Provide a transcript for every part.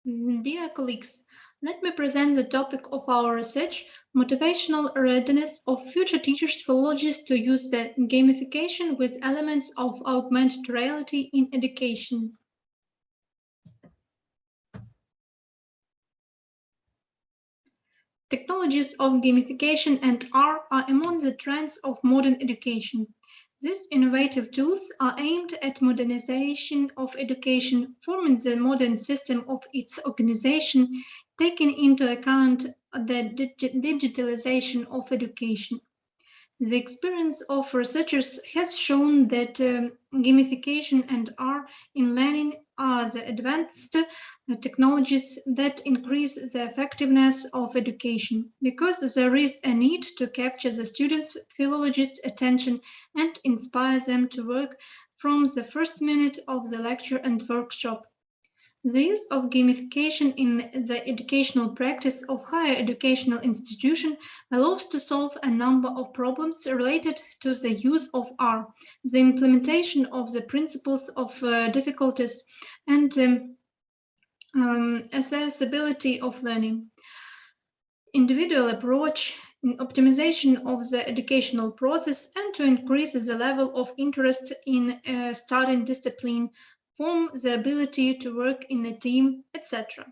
Dear colleagues, let me present the topic of our research, motivational readiness of future teachers-philologists to use the gamification with elements of augmented reality in education. Technologies of gamification and R are among the trends of modern education. These innovative tools are aimed at modernization of education, forming the modern system of its organization, taking into account the digitalization of education. The experience of researchers has shown that gamification and R in learning are the advanced technologies that increase the effectiveness of education because there is a need to capture the students' philologists' attention and inspire them to work from the first minute of the lecture and workshop. The use of gamification in the educational practice of higher educational institutions allows to solve a number of problems related to the use of R, the implementation of the principles of difficulties, and accessibility of learning. Individual approach in optimization of the educational process and to increase the level of interest in studying discipline, form the ability to work in a team, etc.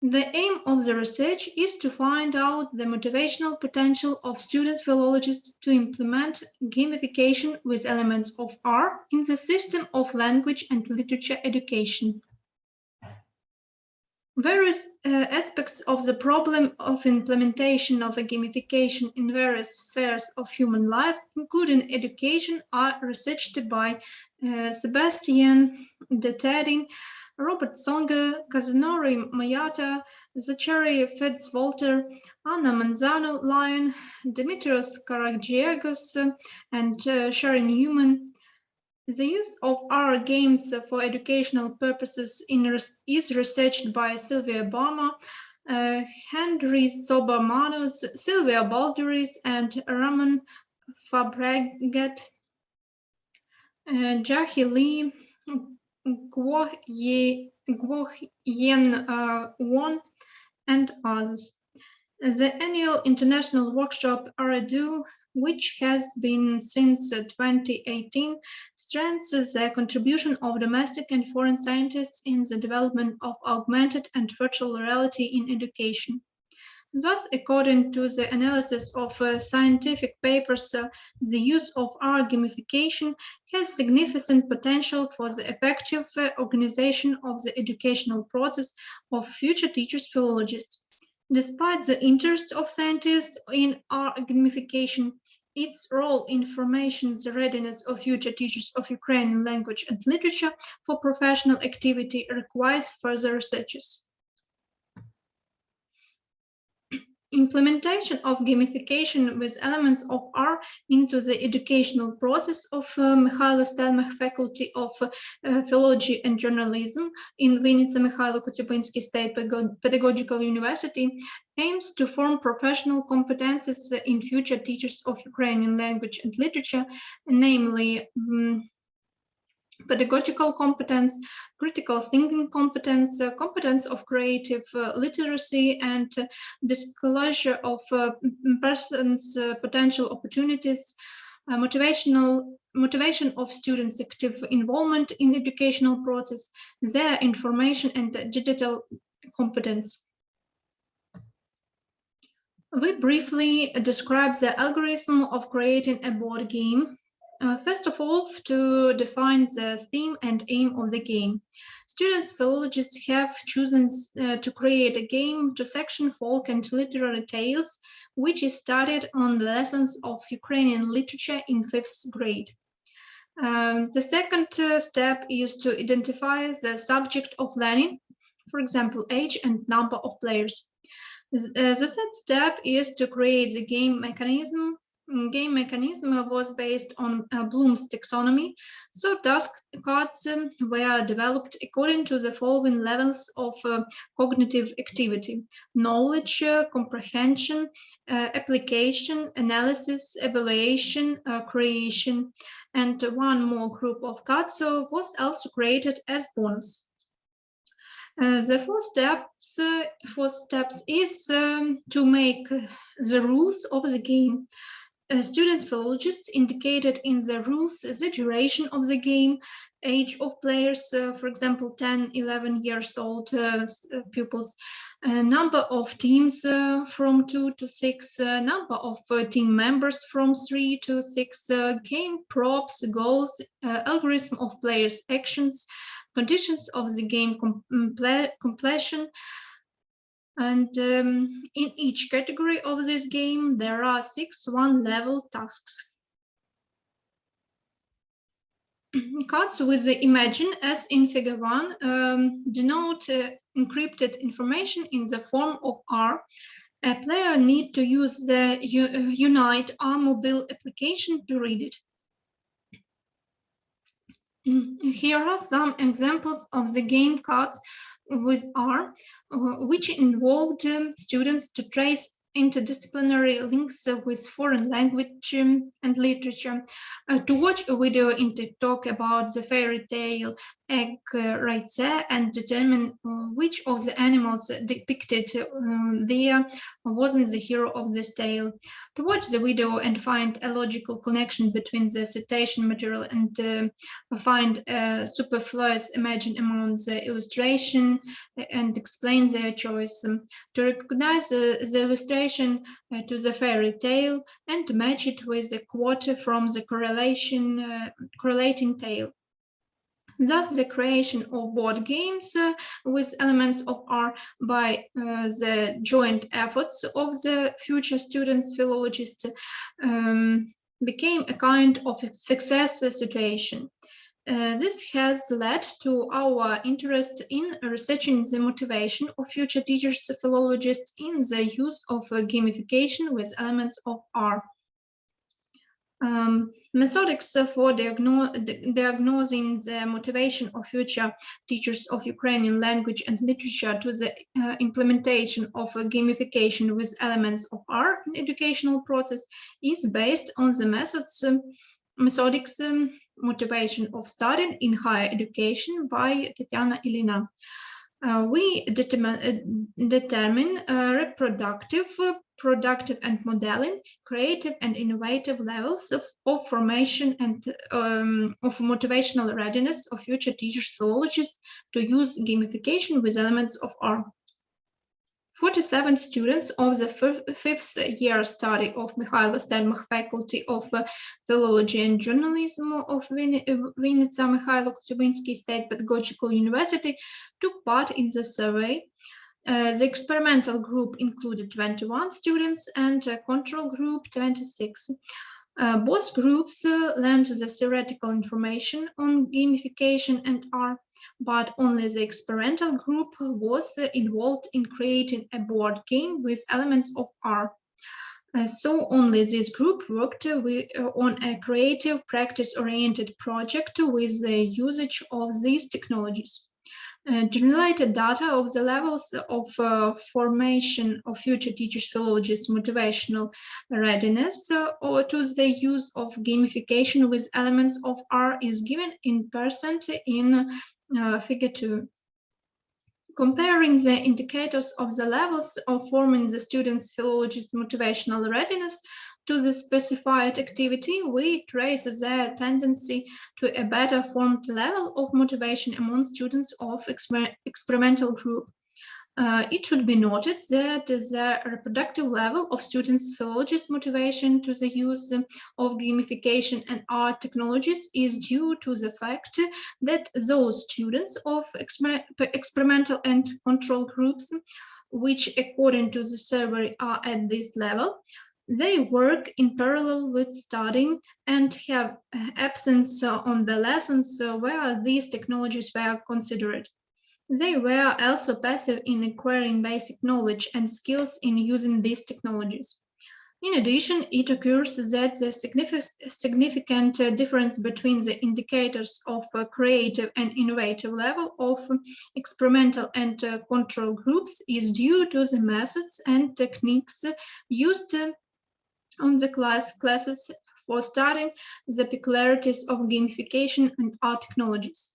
The aim of the research is to find out the motivational potential of students-philologists to implement gamification with elements of R in the system of language and literature education. Various aspects of the problem of implementation of a gamification in various spheres of human life, including education, are researched by Sebastian de Teding, Robert Songer, Kazunori Mayata, Zachary Fitzwalter, Anna Manzano-Lyon, Dimitrios Karagiegos, and Sharon Newman. The use of R games for educational purposes is researched by Sylvia Barma, Henry Sobermanos, Sylvia Balduris, and Raman Fabregat, Jahi Lee, Guo-Yen Won, and others. The annual international workshop AREdu, which has been since 2018, strengthens the contribution of domestic and foreign scientists in the development of augmented and virtual reality in education. Thus, according to the analysis of scientific papers, the use of R gamification has significant potential for the effective organization of the educational process of future teachers-philologists. Despite the interest of scientists in R gamification, its role in formation the readiness of future teachers of Ukrainian language and literature for professional activity requires further researches. Implementation of gamification with elements of R into the educational process of Mykhailo Stelmakh Faculty of Philology and Journalism in Vinnytsia Mykhailo Kotsiubynskyi State Pedagogical University aims to form professional competences in future teachers of Ukrainian language and literature, namely pedagogical competence, critical thinking competence, competence of creative literacy, and disclosure of persons' potential opportunities, motivation of students' active involvement in educational process, their information and digital competence. We briefly describe the algorithm of creating a board game. First of all, to define the theme and aim of the game. Students-philologists have chosen to create a game to section folk and literary tales, which is studied on the lessons of Ukrainian literature in 5th grade. The second step is to identify the subject of learning, for example, age and number of players. The third step is to create the game mechanism. Game mechanism was based on Bloom's taxonomy, so task cards were developed according to the following levels of cognitive activity: knowledge, comprehension, application, analysis, evaluation, creation, and one more group of cards was also created as bonus. The four steps is to make the rules of the game. Student-philologists indicated in the rules the duration of the game, age of players, for example, 10, 11 years old pupils, number of teams from 2 to 6, number of team members from 3 to 6, game props, goals, algorithm of players' actions, conditions of the game completion. And in each category of this game, there are 6 one-level tasks. Cards with the Imagine, as in Figure 1, denote encrypted information in the form of R. A player needs to use the Unite R mobile application to read it. Here are some examples of the game cards with R, which involved students to trace interdisciplinary links with foreign language and literature, to watch a video in TikTok about the fairy tale egg right there and determine which of the animals depicted there wasn't the hero of this tale, to watch the video and find a logical connection between the citation material and find superfluous imagine among the illustration and explain their choice, to recognize the illustration to the fairy tale and to match it with a quote from the correlating tale. Thus, the creation of board games with elements of R by the joint efforts of the future students-philologists became a kind of success situation. This has led to our interest in researching the motivation of future teachers-philologists in the use of gamification with elements of R. Methodics for diagnosing the motivation of future teachers of Ukrainian language and literature to the implementation of gamification with elements of R in educational process is based on the Methodics motivation of studying in higher education by Tatiana Ilina. We determine reproductive, productive and modeling, creative and innovative levels of formation and of motivational readiness of future teachers-philologists to use gamification with elements of R. 47 students of the fifth year study of Mykhailo Stelmakh Faculty of Philology and Journalism of Vinnytsia Mykhailo Kotsiubynskyi State Pedagogical University took part in the survey. The experimental group included 21 students and a control group 26. Both groups learned the theoretical information on gamification and R, but only the experimental group was involved in creating a board game with elements of R. So only this group worked on a creative, practice-oriented project with the usage of these technologies. Generated data of the levels of formation of future teachers-philologists' motivational readiness or to the use of gamification with elements of R is given in percent in Figure 2. Comparing the indicators of the levels of forming the students-philologist motivational readiness to the specified activity, we trace their tendency to a better formed level of motivation among students of experimental group. It should be noted that the reproductive level of students-philologist motivation to the use of gamification and art technologies is due to the fact that those students of experimental and control groups, which according to the survey are at this level, they work in parallel with studying and have absence on the lessons where these technologies were considered. They were also passive in acquiring basic knowledge and skills in using these technologies. In addition, it occurs that the significant difference between the indicators of creative and innovative level of experimental and control groups is due to the methods and techniques used on the classes for studying the peculiarities of gamification and art technologies.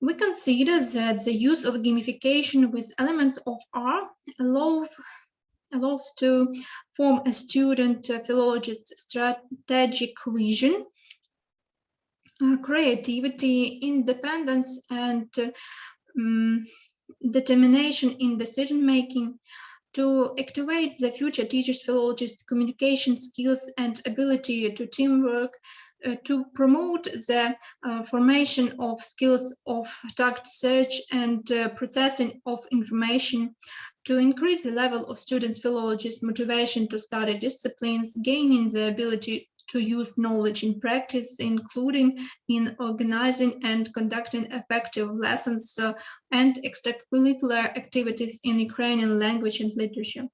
We consider that the use of gamification with elements of R allows to form a student-philologist strategic vision, creativity, independence, and determination in decision-making, to activate the future teachers-philologists' communication skills and ability to teamwork, to promote the formation of skills of tact search and processing of information, to increase the level of students-philologists' motivation to study disciplines, gaining the ability to use knowledge in practice, including in organizing and conducting effective lessons and extracurricular activities in Ukrainian language and literature.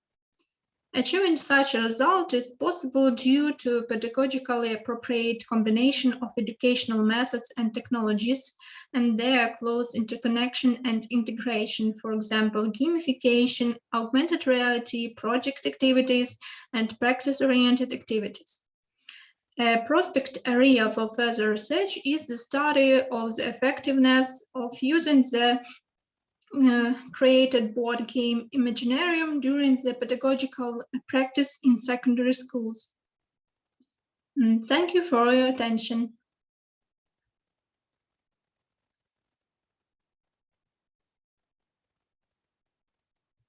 Achieving such a result is possible due to a pedagogically appropriate combination of educational methods and technologies and their close interconnection and integration, for example, gamification, augmented reality, project activities, and practice-oriented activities. A prospect area for further research is the study of the effectiveness of using the created board game Imaginarium during the pedagogical practice in secondary schools. Thank you for your attention.